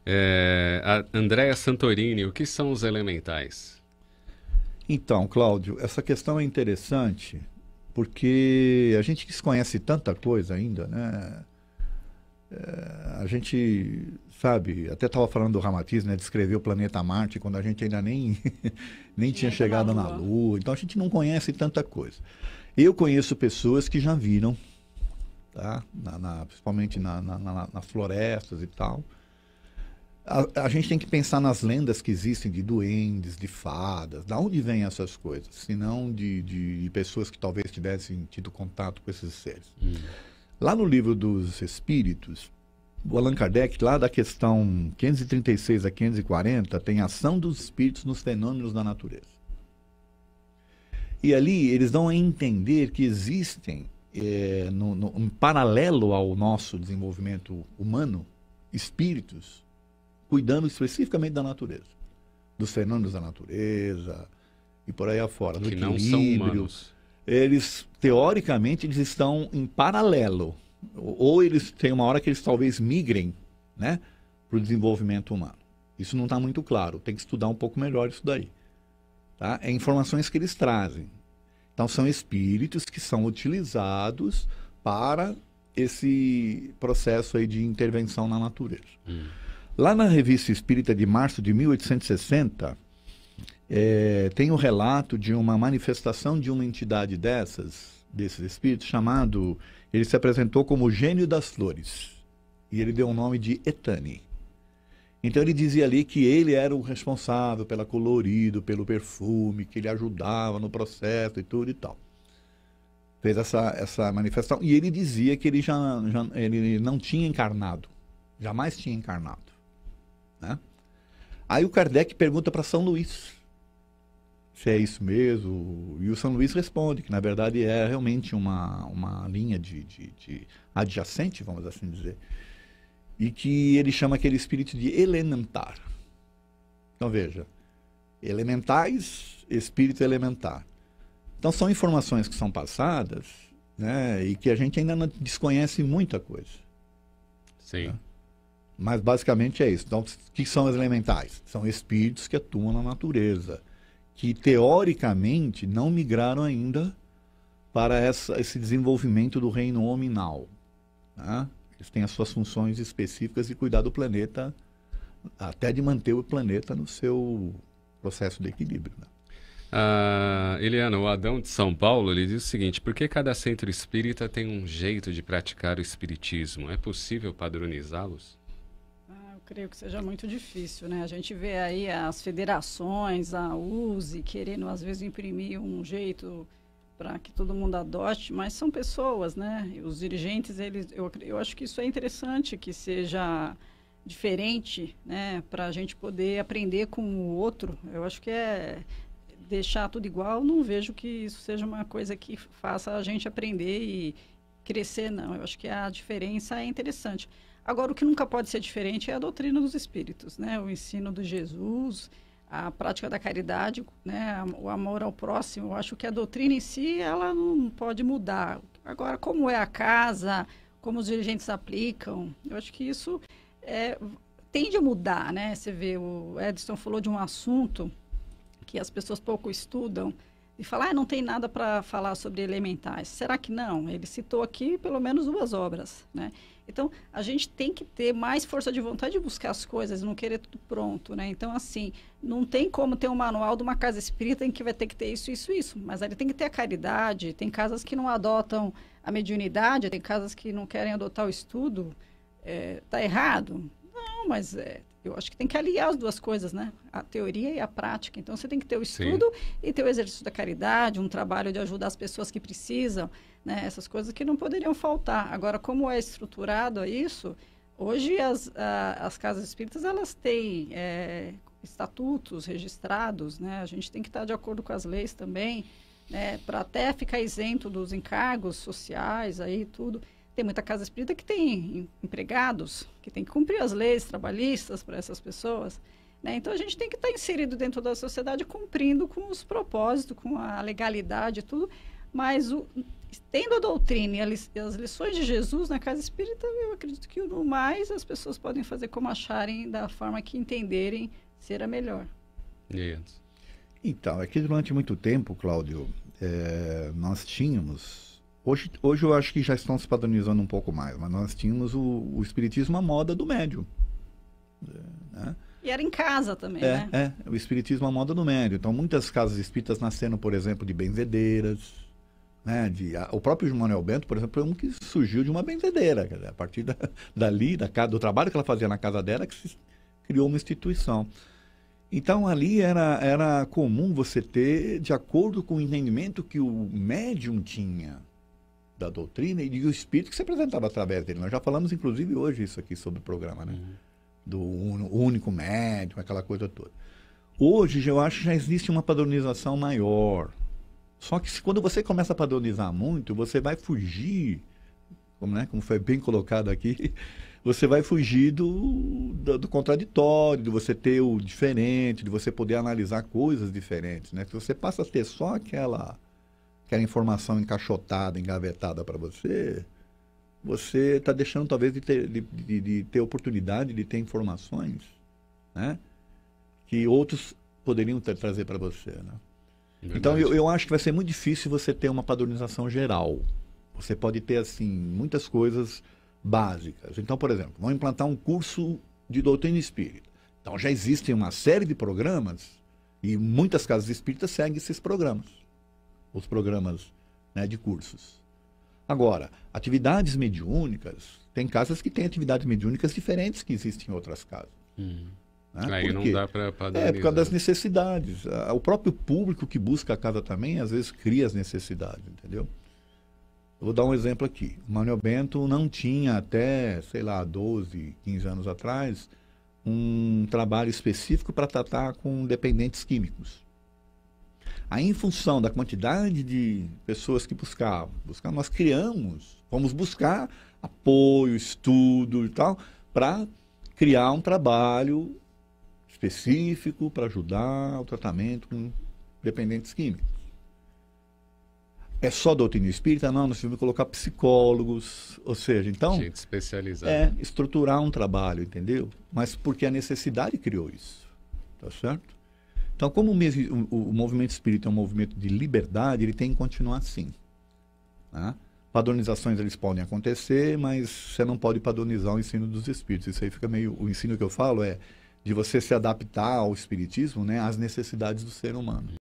A Andrea Santorini, o que são os elementais? Então, Cláudio, essa questão é interessante porque a gente desconhece tanta coisa ainda, né? A gente sabe, até estava falando do Ramatiz, né? Descrever o planeta Marte quando a gente ainda nem tinha chegado na Lua. Então a gente não conhece tanta coisa. Eu conheço pessoas que já viram, tá? Principalmente nas florestas e tal. A gente tem que pensar nas lendas que existem de duendes, de fadas, da onde vêm essas coisas, senão de pessoas que talvez tivessem tido contato com esses seres. Lá no livro dos Espíritos, o Allan Kardec, lá da questão 536 a 540, tem a ação dos espíritos nos fenômenos da natureza. E ali eles dão a entender que existem, em paralelo ao nosso desenvolvimento humano, espíritos cuidando especificamente da natureza, dos fenômenos da natureza e por aí afora, do Que equilíbrio. não são humanos. Eles, teoricamente, eles estão em paralelo. Ou eles têm uma hora que eles talvez migrem, né, para o desenvolvimento humano. Isso não está muito claro. Tem que estudar um pouco melhor isso daí. Tá? É informações que eles trazem. Então, são espíritos que são utilizados para esse processo aí de intervenção na natureza. Lá na Revista Espírita de março de 1860, tem um relato de uma manifestação de uma entidade desses espíritos, chamado... Ele se apresentou como o gênio das flores. E ele deu o nome de Etani. Então ele dizia ali que ele era o responsável pelo colorido, pelo perfume, que ele ajudava no processo e tudo e tal. Fez essa manifestação. E ele dizia que ele não tinha encarnado. Jamais tinha encarnado. Né? Aí o Kardec pergunta para São Luís se é isso mesmo, e o São Luís responde que na verdade é realmente uma linha de adjacente, vamos assim dizer, e que ele chama aquele espírito de elementar. Então veja, elementais, espírito elementar. Então são informações que são passadas, né, e que a gente ainda não desconhece muita coisa. Sim. Né? Mas basicamente é isso. Então, o que são os elementais? São espíritos que atuam na natureza, que teoricamente não migraram ainda para esse desenvolvimento do reino hominal. Né? Eles têm as suas funções específicas de cuidar do planeta, até de manter o planeta no seu processo de equilíbrio. Né? Eliana, o Adão de São Paulo, ele diz o seguinte: por que cada centro espírita tem um jeito de praticar o espiritismo? É possível padronizá-los? Creio que seja muito difícil, né? A gente vê aí as federações, a USE, querendo às vezes imprimir um jeito para que todo mundo adote, mas são pessoas, né? E os dirigentes, eu acho que isso é interessante, que seja diferente, né? Para a gente poder aprender com o outro. Eu acho que deixar tudo igual, não vejo que isso seja uma coisa que faça a gente aprender e crescer, não. Eu acho que a diferença é interessante. Agora, o que nunca pode ser diferente é a doutrina dos espíritos, né? O ensino de Jesus, a prática da caridade, né? O amor ao próximo. Eu acho que a doutrina em si, ela não pode mudar. Agora, como é a casa, como os dirigentes aplicam, eu acho que isso tende a mudar, né? Você vê, o Edson falou de um assunto que as pessoas pouco estudam, e falar, não tem nada para falar sobre elementais. Será que não? Ele citou aqui pelo menos 2 obras, né? Então, a gente tem que ter mais força de vontade de buscar as coisas, não querer tudo pronto, né? Então, assim, não tem como ter um manual de uma casa espírita em que vai ter que ter isso, isso, isso. Mas ele tem que ter a caridade, tem casas que não adotam a mediunidade, tem casas que não querem adotar o estudo. Tá errado? Não, mas eu acho que tem que aliar as 2 coisas, né? A teoria e a prática. Então, você tem que ter o estudo e ter o exercício da caridade, um trabalho de ajudar as pessoas que precisam, né? Essas coisas que não poderiam faltar. Agora, como é estruturado isso, hoje as casas espíritas, elas têm estatutos registrados, né? A gente tem que estar de acordo com as leis também, né? Para até ficar isento dos encargos sociais, aí tudo. Tem muita casa espírita que tem empregados, que tem que cumprir as leis trabalhistas para essas pessoas, né? Então, a gente tem que estar inserido dentro da sociedade, cumprindo com os propósitos, com a legalidade e tudo, mas tendo a doutrina e as lições de Jesus na casa espírita, eu acredito que no mais as pessoas podem fazer como acharem, da forma que entenderem ser a melhor. Isso. Então, é que durante muito tempo, Cláudio, nós tínhamos... Hoje eu acho que já estão se padronizando um pouco mais, mas nós tínhamos o espiritismo à moda do médium. Né? E era em casa também, né? O espiritismo à moda do médium. Então, muitas casas espíritas nasceram, por exemplo, de benzedeiras, né? O próprio Manuel Bento, por exemplo, é um que surgiu de uma benzedeira. Quer dizer, a partir do trabalho que ela fazia na casa dela, que se criou uma instituição. Então, ali era comum você ter, de acordo com o entendimento que o médium tinha da doutrina e do espírito que se apresentava através dele. Nós já falamos, inclusive, hoje isso aqui sobre o programa, né? Do único médium, aquela coisa toda. Hoje, eu acho que já existe uma padronização maior. Só que quando você começa a padronizar muito, você vai fugir, como foi bem colocado aqui, você vai fugir do contraditório, de você ter o diferente, de você poder analisar coisas diferentes, né? Se você passa a ter só aquela informação encaixotada, engavetada para você está deixando talvez de ter oportunidade de ter informações, né? Que outros poderiam trazer para você, né? Então eu acho que vai ser muito difícil você ter uma padronização geral. Você pode ter, assim, muitas coisas básicas. Então, por exemplo, vamos implantar um curso de doutrina espírita. Então, já existem uma série de programas e muitas casas espíritas seguem esses programas. Os programas, né, de cursos. Agora, atividades mediúnicas, tem casas que têm atividades mediúnicas diferentes que existem em outras casas. Né? Aí não dá para padronizar. Por causa das necessidades. O próprio público que busca a casa também, às vezes, cria as necessidades, entendeu? Eu vou dar um exemplo aqui. O Manuel Bento não tinha até, 12, 15 anos atrás, um trabalho específico para tratar com dependentes químicos. Aí, em função da quantidade de pessoas que buscavam, nós fomos buscar apoio, estudo e tal, para criar um trabalho específico para ajudar o tratamento com dependentes químicos. É só doutrina espírita? Não, nós tivemos que colocar psicólogos, ou seja, então... Gente especializada. Estruturar um trabalho, entendeu? Mas porque a necessidade criou isso, tá certo? Então, como o movimento espírita é um movimento de liberdade, ele tem que continuar assim. Né? Padronizações, eles podem acontecer, mas você não pode padronizar o ensino dos espíritos. Isso aí fica meio... O ensino que eu falo é de você se adaptar ao espiritismo, né, às necessidades do ser humano.